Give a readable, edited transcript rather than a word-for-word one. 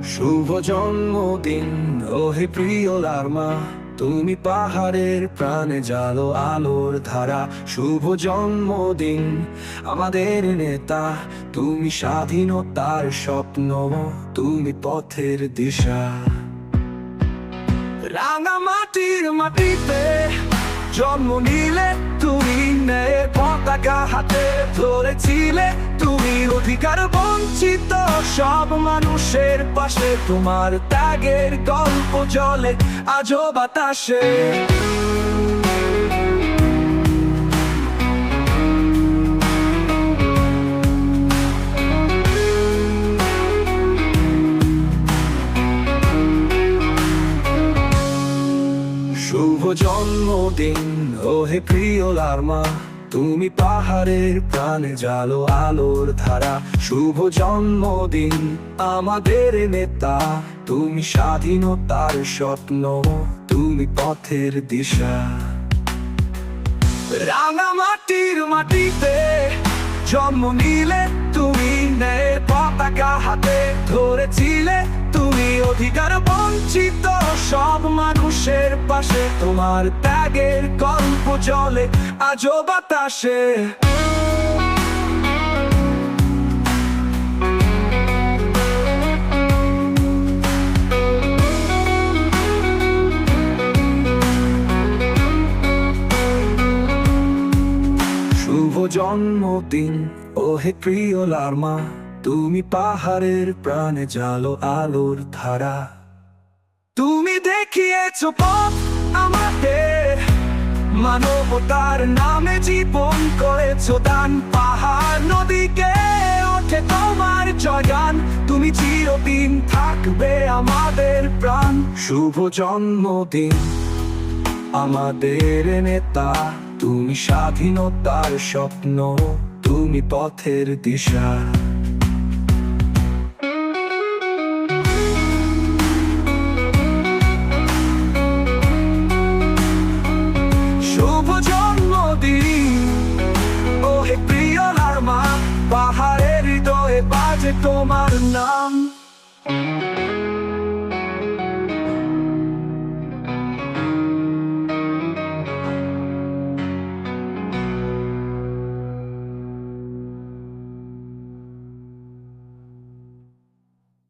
শুভ জন্মদিন ও হে প্রিয় লার্মা, তুমি পাহাড়ের প্রাণে জালো আলোর ধারা। শুভ জন্মদিন আমাদের নেতা, তুমি স্বাধীনতার স্বপ্ন, তুমি পথের দিশা। রাঙা মাটির মাটিতে জন্ম নিলে তুমি, ন্যায়ের পতাকা হাতে ধরেছিলে তুমি। অধিকার বঞ্চিত সব মানুষের পাশে, তোমার ত্যাগের গল্প জলে আজও বাতাসে। শুভ জন্মদিন ও হে প্রিয় লার্মা, তুমি পাহাড়ের প্রাণে জালো আলোর ধারা। শুভ জন্মদিন আমাদের নেতা, তুমি স্বাধীনতার স্বপ্ন, তুমি পথের দিশা। রাঙা মাটির মাটিতে জন্ম নিলে তুমি, ন্যায়ের পতাকা হাতে ধরেছিলে তুমি। অধিকার বঞ্চিত সব মানুষের পাশে, তোমার ত্যাগের গল্প জলে আজও বাতাসে। শুভ জন্মদিন ও হে প্রিয় লার্মা, তুমি পাহাড়ের প্রাণে জালো আলোর ধারা। তুমি দেখিয়েছো পথ আমাদের, মানবতার নামে জীবন করেছো দান। পাহাড় নদীকে ওঠে তোমার জয়গান, তুমি চিরদিন থাকবে আমাদের প্রাণ। শুভ জন্মদিন আমাদের নেতা, তুমি স্বাধীনতার স্বপ্ন, তুমি পথের দিশা। শুভ জন্মদিন ও হে প্রিয় লার্মা, পাহাড়ের হৃদয়ে বাজে তোমার নাম।